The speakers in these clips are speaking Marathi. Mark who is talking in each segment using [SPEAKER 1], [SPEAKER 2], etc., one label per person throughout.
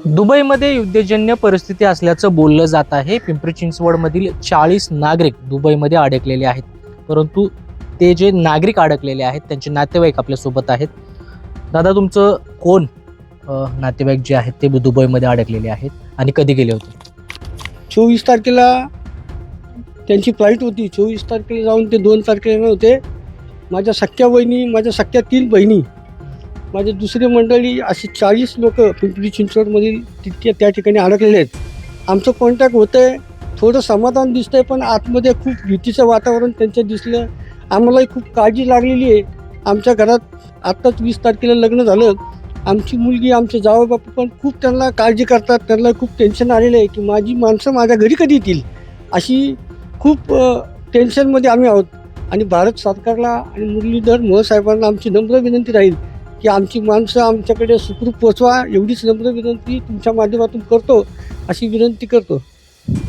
[SPEAKER 1] दुबईमध्ये युद्धजन्य परिस्थिती असल्याचं बोललं जात आहे. पिंपरी चिंचवडमधील 40 नागरिक दुबईमध्ये अडकलेले आहेत. परंतु ते जे नागरिक अडकलेले आहेत त्यांचे नातेवाईक आपल्या सोबत आहेत. दादा, तुमचं कोण नातेवाईक जे आहेत ते दुबईमध्ये अडकलेले आहेत आणि कधी गेले होते?
[SPEAKER 2] 24 तारखेला त्यांची फ्लाईट होती. 24 तारखेला जाऊन ते 2 तारखेला होते. माझ्या सख्या बहिणी, माझ्या सख्या 3 बहिणी, माझे दुसरी मंडळी, अशी 40 लोक पिंपरी चिंचवडमधील त्या ठिकाणी अडकलेले आहेत. आमचं कॉन्टॅक्ट होतं आहे. थोडं समाधान दिसतं आहे, पण आतमध्ये खूप भीतीचं वातावरण त्यांचं दिसलं. आम्हालाही खूप काळजी लागलेली आहे. आमच्या घरात आत्ताच 20 तारखेला लग्न झालं. आमची मुलगी, आमचे जावईबापू पण खूप त्यांना काळजी करतात. त्यांना खूप टेन्शन आलेलं आहे की माझी माणसं माझ्या घरी कधी येतील, अशी खूप टेन्शनमध्ये आम्ही आहोत. आणि भारत सरकारला आणि मुरलीधर मोहोळ साहेबांना आमची नम्र विनंती राहील की आमची माणसं आमच्याकडे सुखरूप पोचवा, एवढीच नम्र विनंती तुमच्या माध्यमातून करतो, अशी विनंती करतो.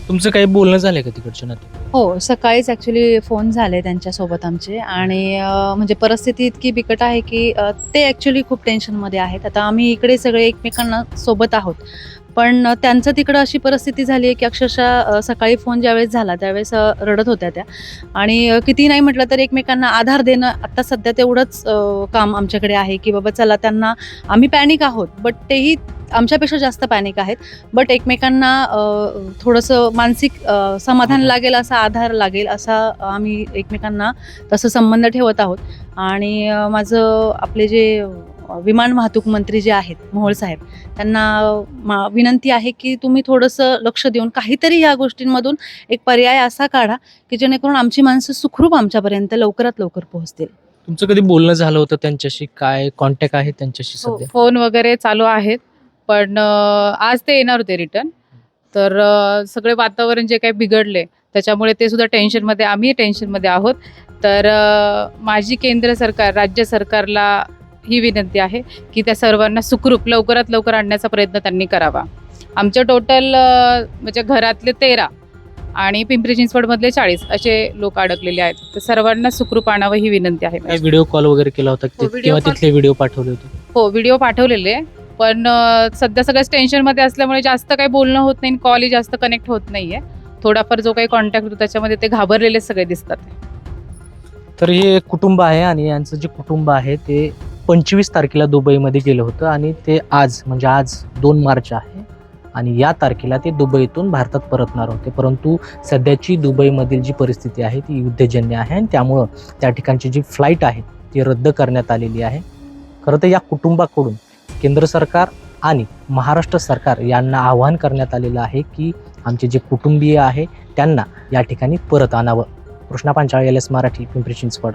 [SPEAKER 1] तुमचं काही बोलणं झालंय का तिकडच्या नाते?
[SPEAKER 3] हो, सकाळीच ॲक्च्युली फोन झाले त्यांच्यासोबत आमचे. आणि म्हणजे परिस्थिती इतकी बिकट आहे की ते ॲक्च्युली खूप टेन्शनमध्ये आहेत. आता आम्ही इकडे सगळे एकमेकांना सोबत आहोत, पण त्यांचं तिकडं अशी परिस्थिती झाली आहे की अक्षरशः सकाळी फोन ज्यावेळेस झाला त्यावेळेस रडत होत्या त्या. आणि किती नाही म्हटलं तर एकमेकांना आधार देणं आत्ता सध्या तेवढंच काम आमच्याकडे आहे की बाबा चला, त्यांना आम्ही पॅनिक आहोत, बट तेही आमच्यापेक्षा जास्त पॅनिक आहेत. बट एकमेकांना थोडंसं मानसिक समाधान लागेल, असा आधार लागेल असा आम्ही एकमेकांना तसं संबंध ठेवत आहोत. आणि माझं आपले जे विमान वाहतूक मंत्री जे आहेत मोहोळ साहेब, त्यांना विनंती आहे की तुम्ही थोडंसं लक्ष देऊन काहीतरी या गोष्टींमधून एक पर्याय असा काढा की जेणेकरून आमची माणसं सुखरूप आमच्यापर्यंत लवकरात लवकर पोहोचतील.
[SPEAKER 1] तुमचं कधी बोलणं झालं होतं त्यांच्याशी? काय कॉन्टॅक्ट आहे त्यांच्याशी सध्या?
[SPEAKER 4] फोन वगैरे चालू आहेत, पण आज ते येणार होते रिटर्न. तर सगळे वातावरण जे काही बिघडले त्याच्यामुळे ते सुद्धा टेन्शनमध्ये, आम्ही टेन्शनमध्ये आहोत. तर माझी केंद्र सरकार, राज्य सरकारला ही विनंती आहे की त्या सर्वांना सुखरूप लवकरात लवकर आणण्याचा प्रयत्न त्यांनी करावा. आमच्या टोटल म्हणजे घरातले 13 आणि पिंपरी चिंचवडमधले 40 असे लोक अडकलेले आहेत. तर सर्वांना सुखरूप आणावं ही विनंती आहे.
[SPEAKER 1] व्हिडिओ कॉल वगैरे केला होता किंवा तिथले व्हिडिओ पाठवले होते?
[SPEAKER 4] हो, व्हिडिओ पाठवलेले, पण सध्या सगळ्याच टेन्शनमध्ये असल्यामुळे जास्त काही बोलणं होत नाही, कॉलही जास्त कनेक्ट होत नाहीये. थोडाफार जो काही कॉन्टॅक्ट होतो त्याच्यामध्ये ते घाबरलेले सगळे दिसतात.
[SPEAKER 1] तर हे एक कुटुंब आहे आणि यांचं जे कुटुंब आहे ते 25 तारखेला दुबईमध्ये गेलं होतं आणि ते आज, म्हणजे आज 2 मार्च आहे आणि या तारखेला ते दुबईतून भारतात परतणार होते. परंतु सध्याची दुबईमधील जी परिस्थिती आहे ती युद्धजन्य आहे आणि त्यामुळं त्या ठिकाणची जी फ्लाईट आहे ती रद्द करण्यात आलेली आहे. खरं तर या कुटुंबाकडून केंद्र सरकार आणि महाराष्ट्र सरकार यांना आवाहन करण्यात आलेलं आहे की आमचे जे कुटुंबीय आहे त्यांना या ठिकाणी परत आणावं. कृष्णा पांचाळ, LS मराठी, पिंपरी चिंचवड.